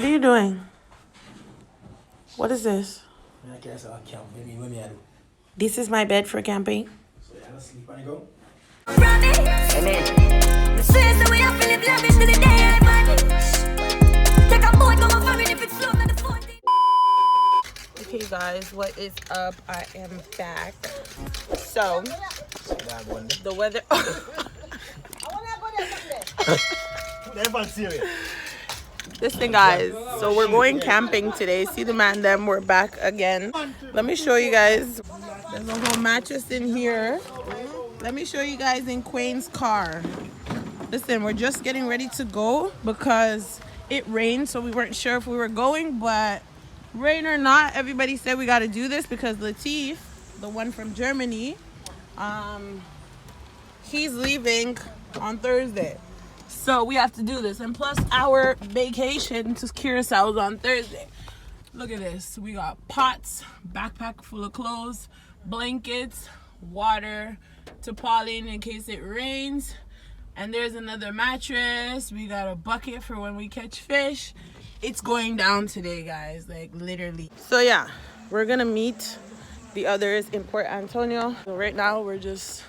What are you doing? What is this? This is my bed for camping. Okay guys, what is up? I am back. So the weather Listen guys, so we're going camping today. See the man them, we're back again. Let me show you guys. There's a whole mattress in here. Let me show you guys in Quane's car. Listen, we're just getting ready to go because it rained, so we weren't sure if we were going, but rain or not, everybody said we got to do this because Latif, the one from Germany, he's leaving on Thursday. So we have to do this. And plus our vacation to Curacao is on Thursday. Look at this. We got pots, backpack full of clothes, blankets, water, tarpaulin in case it rains. And there's another mattress. We got a bucket for when we catch fish. It's going down today, guys. Like, literally. So, yeah. We're going to meet the others in Port Antonio. So, right now, we're just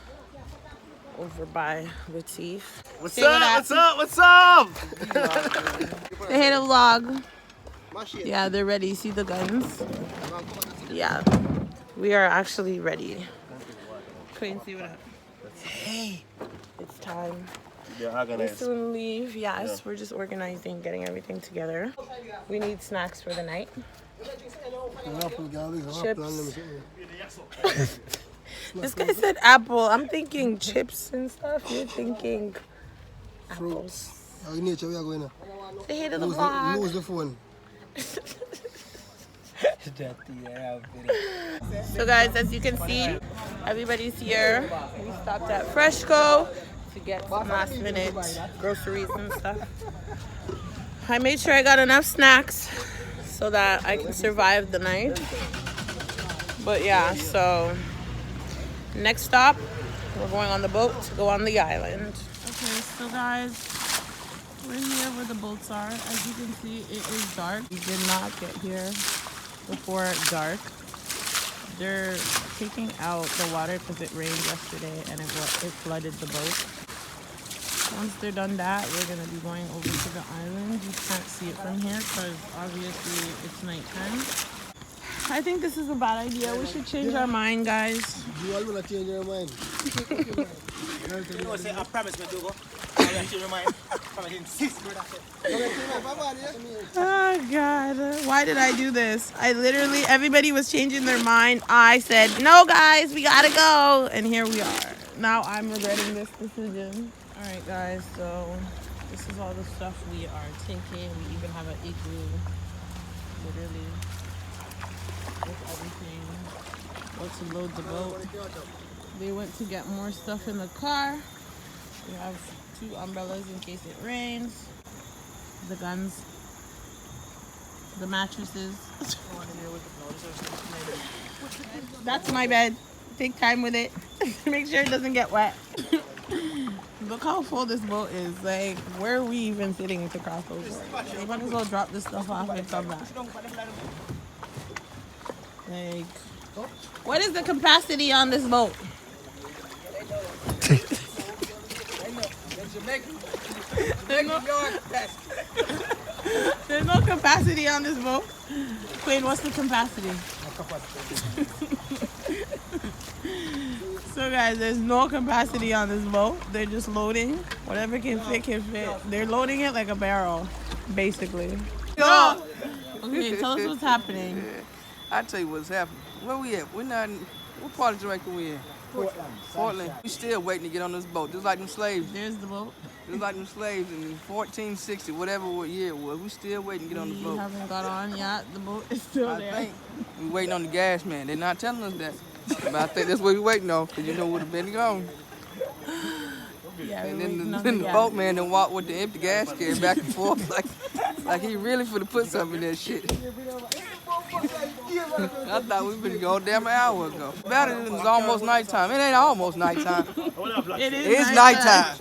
over by Latif. What's up? What's up? What's up? They hit a vlog. Yeah, they're ready. See the guns? Yeah. We are actually ready. Couldn't see what up. Hey. It's time. We soon leave. Yes, we're just organizing, getting everything together. We need snacks for the night. Chips. This guy said apple. I'm thinking chips and stuff. You're thinking apples. Say hey to the vlog. Lose the phone. So guys, as you can see, everybody's here. We stopped at Freshco to get some last minute groceries and stuff. I made sure I got enough snacks so that I can survive the night. But yeah, so next stop, we're going on the boat to go on the island. Okay, so guys, we're here where the boats are. As you can see, it is dark. We did not get here before dark. They're taking out the water because it rained yesterday and it flooded the boat. Once they're done that, we're going to be going over to the island. You can't see it from here because obviously it's nighttime. I think this is a bad idea. We should change our mind, guys. You all want to change your mind? I promise me to go. Oh God, why did I do this? I literally, everybody was changing their mind. I said, no guys, we gotta go. And here we are. Now I'm regretting this decision. All right guys, so this is all the stuff we are taking. We even have an igloo, literally, with everything. Go to load the boat. They went to get more stuff in the car. We have 2 umbrellas in case it rains. The guns. The mattresses. That's my bed. Take time with it. Make sure it doesn't get wet. Look how full this boat is. Like, where are we even sitting to cross over? We might as well drop this stuff off and come back. Like, what is the capacity on this boat? There's no capacity on this boat. Queen, what's the capacity? So guys, there's no capacity on this boat. They're just loading. Whatever can fit, can fit. They're loading it like a barrel, basically. No. Okay, tell us what's happening. I'll tell you what's happening. Where we at? We're not in, what part of Jamaica we in? Portland. We still waiting to get on this boat, just like them slaves. There's the boat. Just like them slaves in 1460, whatever year it was. We still waiting to get on the boat. We haven't got on yet. The boat is still there. I think we waiting on the gas man. They're not telling us that. But I think that's what we're waiting on, because you know would have been gone. Yeah, and then the boatman then walked with the empty gas can back and forth like he really finna put something in that shit. I thought we'd been going damn an hour ago. About it was almost nighttime. It ain't almost nighttime. It is It's nighttime.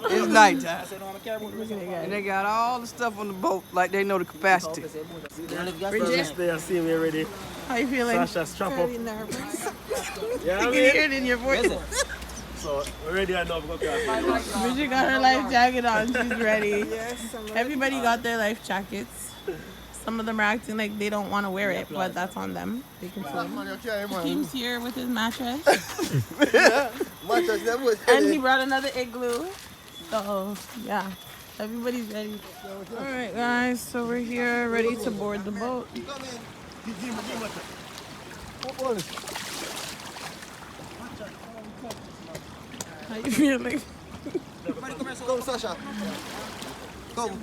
It's nighttime. And they got all the stuff on the boat like they know the capacity. Bridget, They are seeing me already. how you feeling? Sasha, strap up. Very nervous. Yeah, I can hear it in your voice. So, we're ready enough. Okay. Bridget got her life jacket on. She's ready. Yes, I'm ready. Everybody got their life jackets. Some of them are acting like they don't want to wear it, but that's on them. They can swim. Kim's here with his mattress. And he brought another igloo. So, yeah. Everybody's ready. Alright, guys. So, we're here ready to board the boat. How you feeling? Come, Sasha. Come.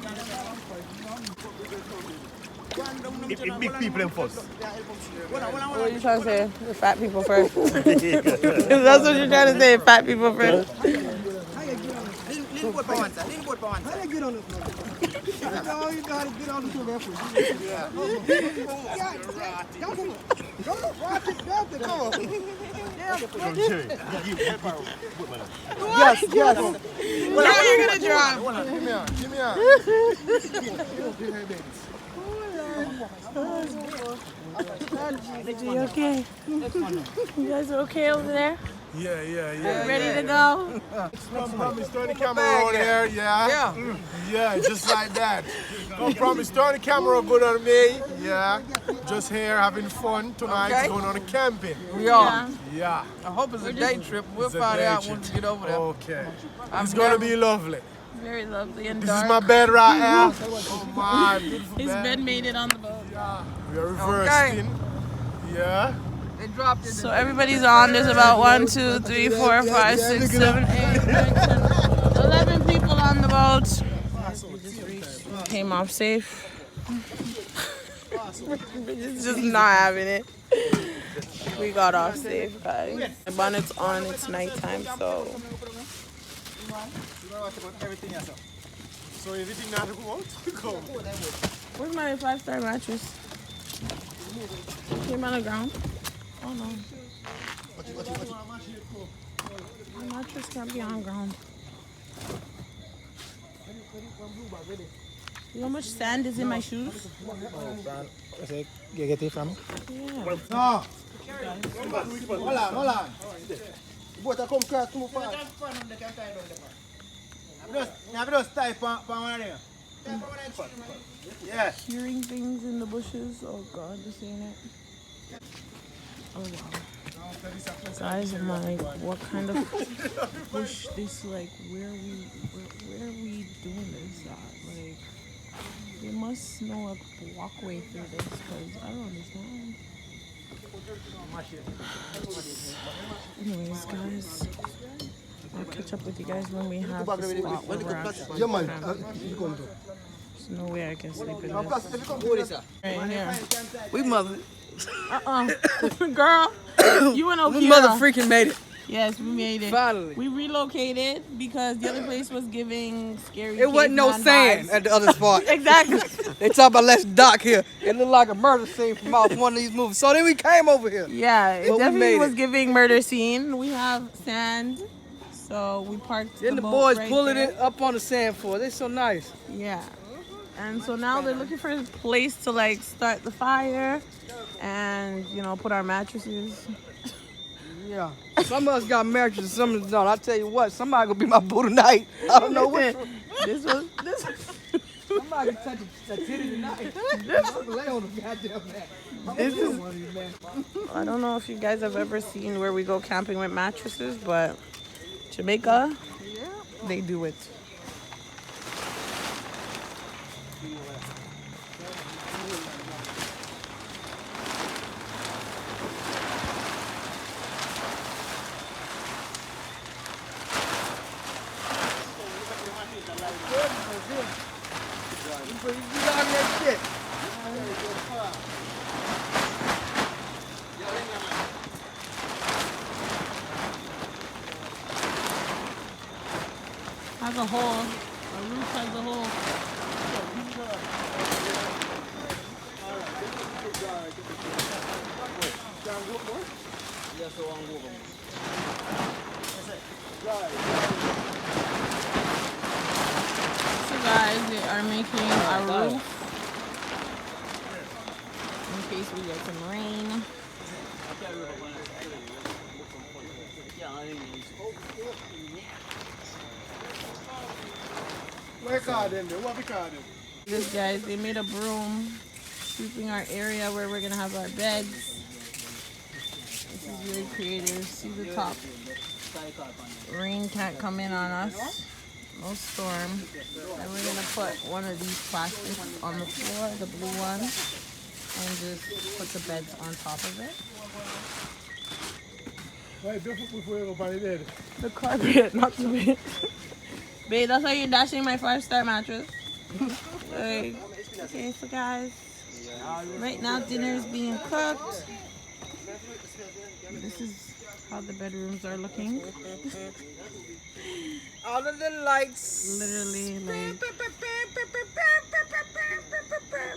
If big people in first. What are you trying to say? The fat people first. That's what you're trying to say, fat people first. Lean boat for one, sir. Lean boat for one, sir. How you get on this one? No, you gotta get on this one there first. Come on. Watch it, come on. Yes, yes. Now you're gonna drop. Give me on. You okay? You guys okay over there? Yeah. Ready to go? Promise, turn the camera on there, yeah. Yeah, just like that. No promise, turn the camera good on me, yeah. Just here having fun tonight, Okay. going on a camping. We are. Yeah. I hope it's a day trip. We'll find out once we get over there. Okay. It's gonna be lovely. Very lovely and This is dark. my bed right here. Oh my, beautiful His bed. bed made it on the boat. We are reversing. Yeah. They dropped it. So everybody's on. There's about 1, 2, 3, 4, 5, 6, 7, 8, 9, 10, 11 people on the boat. Came off safe. It's just not having it. We got off safe, guys. The bonnet's on. It's nighttime, so So everything not go out? Come. where's my 5-star mattress? Came on the ground. Oh no. My mattress can't be on ground. You know how much sand is in my shoes? You get it from? Yeah. No. Hold on. Boat come crash too fast. Just type on one of them. Yeah. Hearing things in the bushes. Oh god, this ain't it. Oh wow. Guys, I'm like, what kind of bush this, like, where are we doing this at? Like, they must know a walkway through this, because I don't understand. Anyways, guys, I'll catch up with you guys when we have the spot where we're actually Yeah, man. camping. There's no way I can sleep in this. Right here. We mother. Girl, you went over We here. mother freaking made it. Yes, we made it. Finally. We relocated because the other place was giving scary. It wasn't no caveman sand vibes. at the other spot. Exactly. They talk about let's dock here. It looked like a murder scene from off one of these movies. So then we came over here. Yeah, it But we definitely made was it. giving murder scene. We have sand, so we parked. Then the boat boys right pulling there. it up on the sand for us. They're so nice. Yeah, and so now they're looking for a place to like start the fire, and put our mattresses. Yeah. Some of us got mattresses, some of us don't. I tell you what, somebody gonna be my boo tonight. I don't know which one. This. Somebody can touch a titty tonight. Lay on the goddamn mat. This is, I don't know if you guys have ever seen where we go camping with mattresses, but Jamaica, they do it. You got that shit. Has a hole. The roof has a hole. are making our roof in case we get some rain. This guys, they made a broom sweeping our area where we're gonna have our beds. This is really creative. See the top. Rain can't come in on us. No storm. And we're gonna put one of these plastics on the floor, the blue one, and just put the beds on top of it. Why barefoot before you go by the bed? The carpet, not the bed. Babe, that's why you're dashing my 5-star mattress. Like, okay, so guys, right now dinner is being cooked. This is how the bedrooms are looking. All of the lights. Literally, like,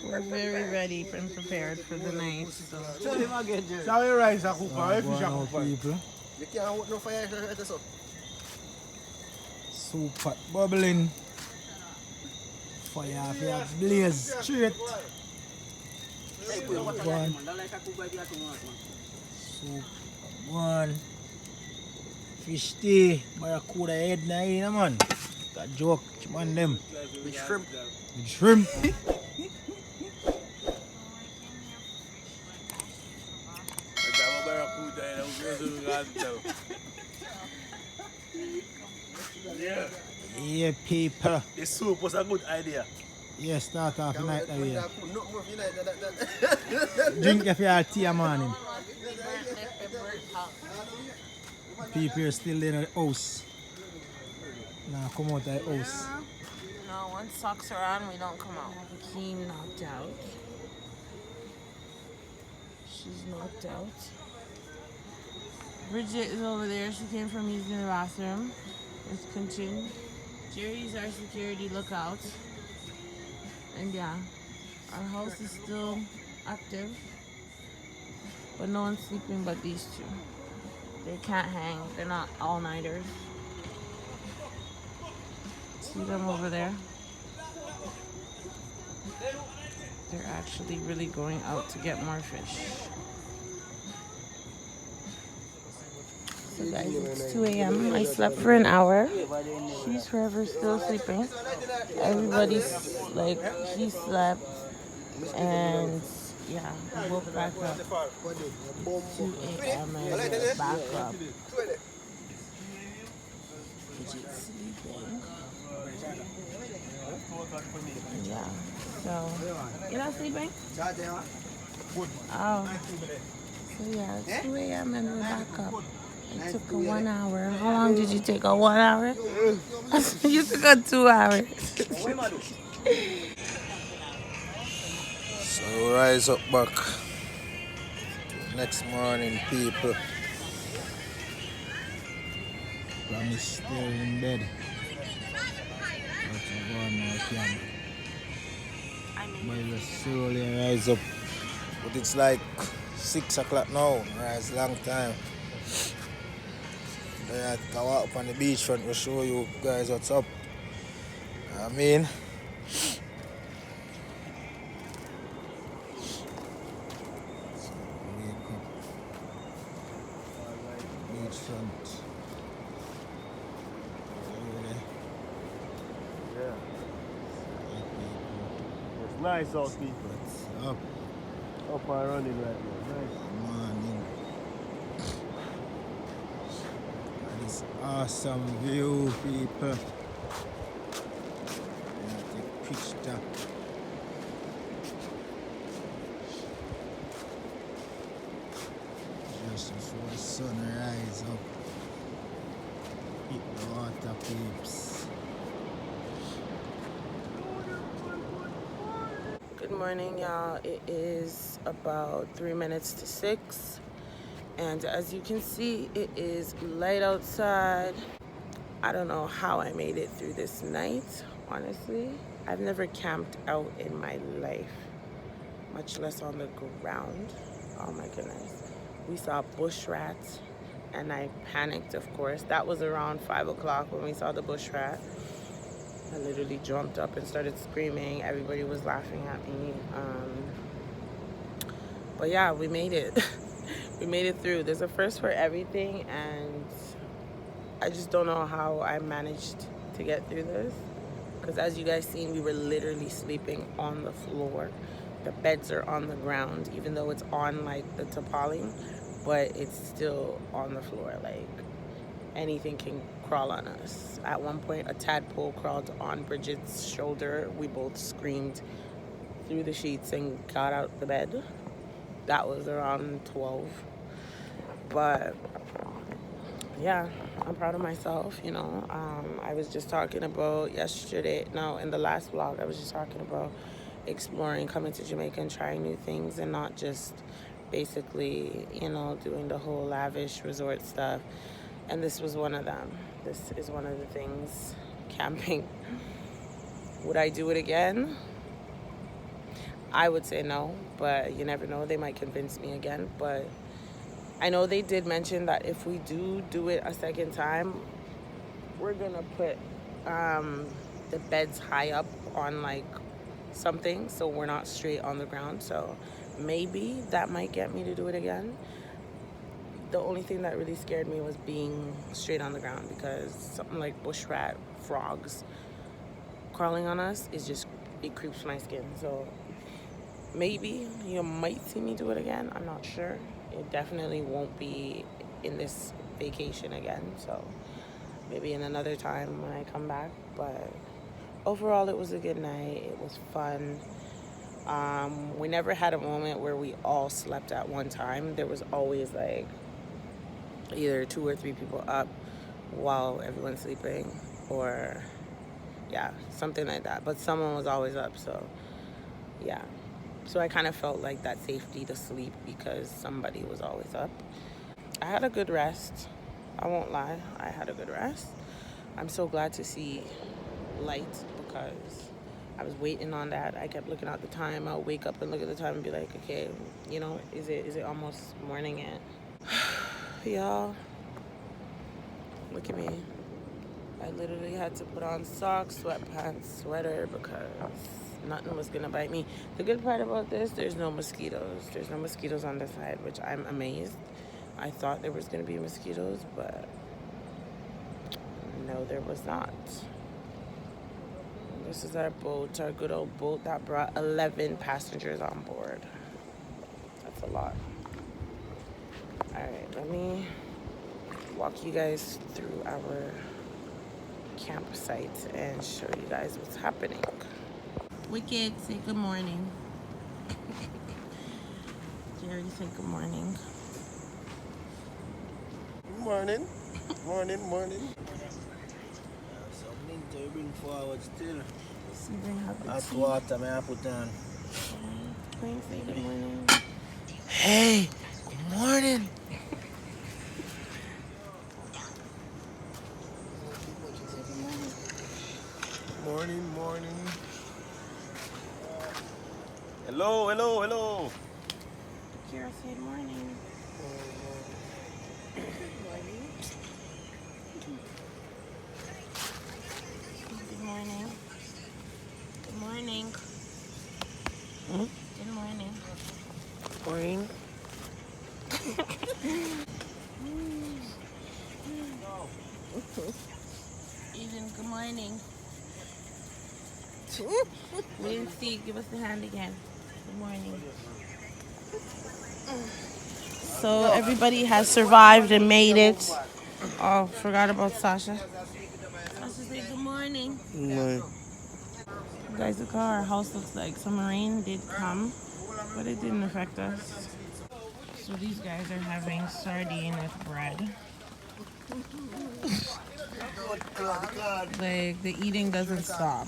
we're very ready and prepared for the night. So. Sorry, rice a cook, or fish a cook. You can't hold no fire at the sun. Soup pot bubbling. Fire for blaze straight. One. Soup one. Fish tea. Barracuda head na in man. Got joke man them. With shrimp. With shrimp. Yeah, people. The soup was a good idea. Yeah, start off the night away. Drink if you have tea in the morning. People are still in the house. Now come out of the house. No, once socks are on, we don't come out. Keen knocked out. She's knocked out. Bridget is over there. She came from using the bathroom. Let's continue. Jerry's our security lookout. And yeah, our house is still active. But no one's sleeping but these two. They can't hang. They're not all-nighters. See them over there? They're actually really going out to get more fish. So guys, it's 2 a.m. I slept for an hour. She's forever still sleeping. Everybody's like, he slept. And yeah, we woke back up. 2 a.m. and we're back up. Bridget's sleeping. Yeah, so you're not sleeping? Oh. So yeah, it's 2 a.m. and we're back up. It took 1 hour. How long did you take? 1 hour? You took 2 hours. So rise up back. Next morning, people. Promise still in bed. But I'm going now, can. But just slowly rise up. But it's like 6 o'clock now. Rise long time. I can walk up on the beach front to show you guys what's up. I mean, wake up. Beach front. Yeah. It's nice out, people. What's up? Up and running right now. Nice. Morning. This awesome view, people. Take picture. Just before the sun rise up. Hit the water, peeps. Good morning, y'all. It is about 3 minutes to 6. And as you can see, it is light outside. I don't know how I made it through this night, honestly. I've never camped out in my life, much less on the ground. Oh my goodness. We saw bush rats and I panicked, of course. That was around 5 o'clock when we saw the bush rat. I literally jumped up and started screaming. Everybody was laughing at me. But yeah, we made it. We made it through. There's a first for everything, and I just don't know how I managed to get through this. Because as you guys seen, we were literally sleeping on the floor. The beds are on the ground, even though it's on like the tarpaulin, but it's still on the floor. Like anything can crawl on us. At one point, a tadpole crawled on Bridget's shoulder. We both screamed through the sheets and got out the bed. That was around 12. But yeah, I'm proud of myself, you know. I was just talking about in the last vlog, I was just talking about exploring, coming to Jamaica and trying new things and not just basically, you know, doing the whole lavish resort stuff. And this was one of them. This is one of the things, camping. Would I do it again? I would say no, but you never know. They might convince me again. But I know they did mention that if we do it a second time, we're going to put the beds high up on like something so we're not straight on the ground. So maybe that might get me to do it again. The only thing that really scared me was being straight on the ground, because something like bush rat, frogs crawling on us it creeps my skin. So maybe you might see me do it again. I'm not sure. It definitely won't be in this vacation again. So maybe in another time when I come back. But overall, it was a good night. It was fun. We never had a moment where we all slept at one time. There was always like either 2 or 3 people up while everyone's sleeping, or yeah, something like that. But someone was always up, so yeah. So I kind of felt like that safety to sleep because somebody was always up. I had a good rest. I won't lie. I had a good rest. I'm so glad to see light because I was waiting on that. I kept looking at the time. I'll wake up and look at the time and be like, okay, you know, is it almost morning yet? Y'all, look at me. I literally had to put on socks, sweatpants, sweater because nothing was gonna bite me. The good part about this, there's no mosquitoes. There's no mosquitoes on this side, which I'm amazed. I thought there was gonna be mosquitoes, but no, there was not. This is our boat, our good old boat that brought 11 passengers on board. That's a lot. All right, let me walk you guys through our campsite and show you guys what's happening. Wicked, say good morning. Jerry, say good morning. Good morning. Morning. Something to bring forward still. See, bring up the Hot tea. water may I put on. Queen, say good morning. Hey, good morning. Morning. Hello. Kira, say good morning. Good morning. Good morning. Good morning. Morning. Eden, good morning. We didn't see. Give us the hand again. Good morning. So everybody has survived and made it. Oh, forgot about Sasha. Sasha, say good morning. Morning. You guys, look how our house looks like. Some rain did come, but it didn't affect us. So these guys are having sardine with bread. Like, the eating doesn't stop.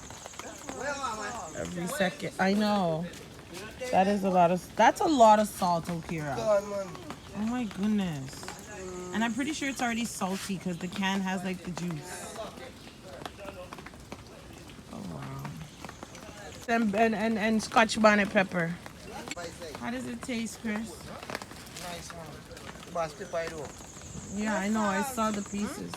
Every second. I know. That's a lot of salt, Okira. Oh my goodness. And I'm pretty sure it's already salty because the can has like the juice. Oh wow. And Scotch bonnet pepper. How does it taste, Chris? Nice one. Boss, pepper do. Yeah, I know. I saw the pieces.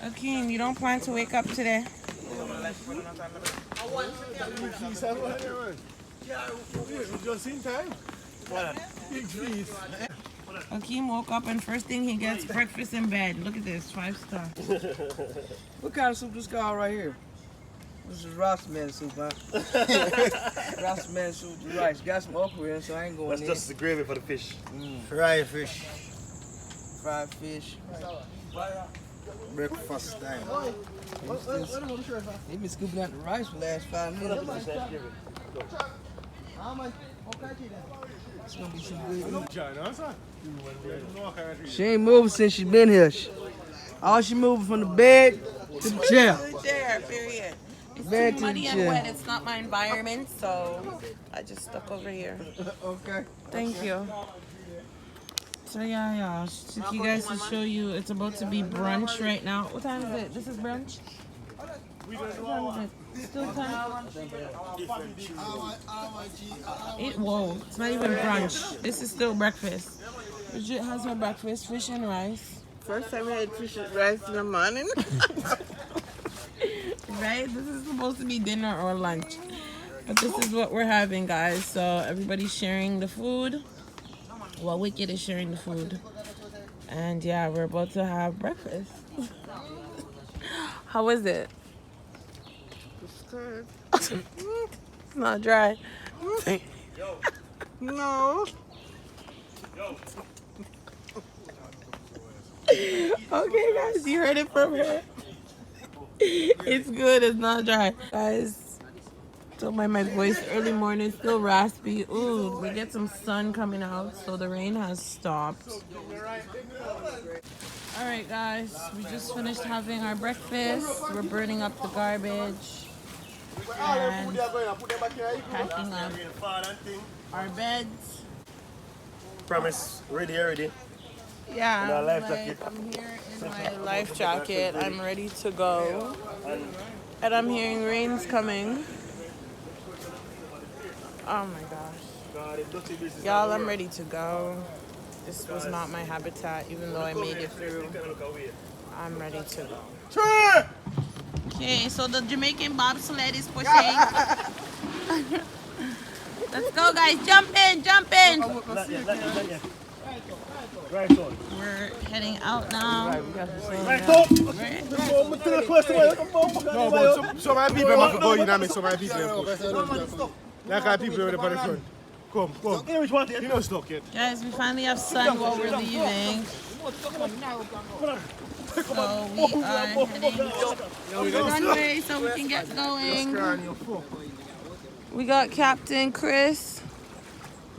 Akeem, you don't plan to wake up today? Just in time. Big feast. Akeem woke up and first thing he gets breakfast in bed. Look at this, 5-star. What kind of soup this called right here? This is Ross man soup, huh? Ross man soup with rice. Got some okra in, so I ain't going That's in. just the gravy for the fish. Fried fish. Fried fish. Breakfast time. They been scooping out the rice for the last 5 minutes. It's gonna be some good. She ain't moving since she been here. All she moving from the bed to the chair. There, period. It's Bed too to muddy the and chair. wet. It's not my environment, so I just stuck over here. Okay. Thank you. So yeah, just took you guys to show you. It's about to be brunch right now. What time is it? This is brunch? What time is it? Still time? Whoa, it's not even brunch. This is still breakfast. Bridget has her breakfast, fish and rice. First time I had fish and rice in the morning. Right? This is supposed to be dinner or lunch. But this is what we're having, guys. So everybody's sharing the food. Well, Wicked is sharing the food. And yeah, we're about to have breakfast. How is it? It's good. It's not dry. No. Okay, guys, you heard it from her. It's good, it's not dry. Guys, don't mind my voice. Early morning, still raspy. Ooh, we get some sun coming out, so the rain has stopped. Alright, guys, we just finished having our breakfast. We're burning up the garbage and packing up our beds. Promise, ready. Yeah, And our life jacket. I'm here in my life jacket. I'm ready to go. And I'm hearing rain's coming. Oh my gosh. Y'all, I'm ready to go. This was not my habitat, even though I made it through. I'm ready to go. Okay, so the Jamaican bobsled is pushing. Let's go, guys. Jump in, jump in. Not yet. Right on. We're heading out now. Right on. No, but some of my people have to go in and make some of my people push. Like our people over the front. Come. You know stuck yet. Guys, we finally have sun while we're leaving. So we are heading to the runway so we can get going. We got Captain Chris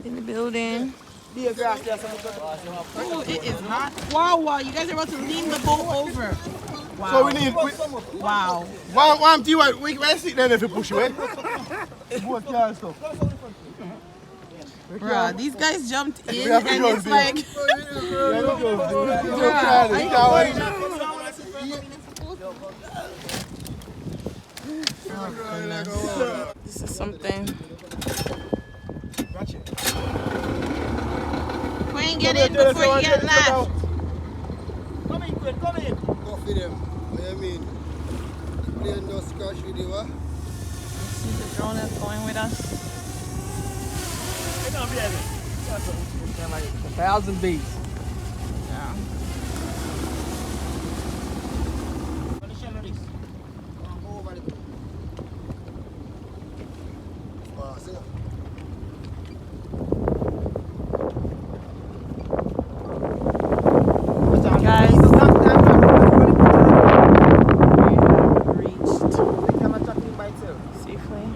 in the building. Oh, it is hot. Wow, you guys are about to lean the boat over. Wow. So we need. Wow. One thing, we can sit there if you push away. Bruh, these guys jumped in and it's like... Oh, goodness. This is something. Queen, get in before you get left. Come in. Go for them. What do you mean? The plane just crash with you, huh? See the drone is going with us. 1,000 beats. Yeah. Guys, we have reached safely.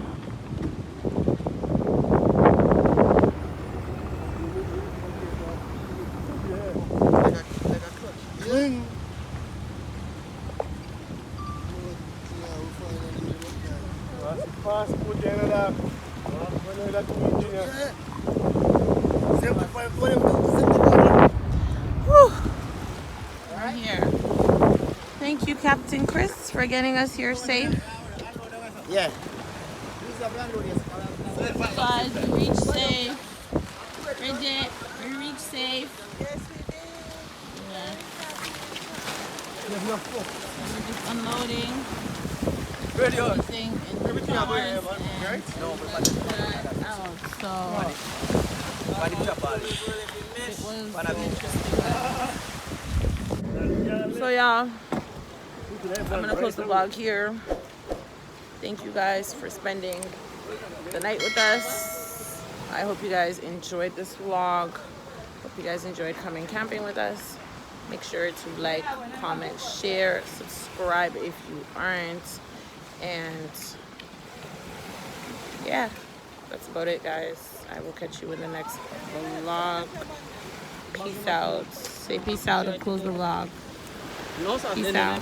We're here. Thank you, Captain Chris, for getting us here safe. Yeah. Guys, we reached safe. Bridget, we reached safe. Yes, we did. just unloading Ready on. everything in the cars and out. So it was. So y'all, I'm gonna close the vlog here. Thank you guys for spending the night with us. I hope you guys enjoyed this vlog. Hope you guys enjoyed coming camping with us. Make sure to like, comment, share, subscribe if you aren't. And yeah, that's about it, guys. I will catch you in the next vlog. Peace out. Say peace out and close the vlog. Peace out.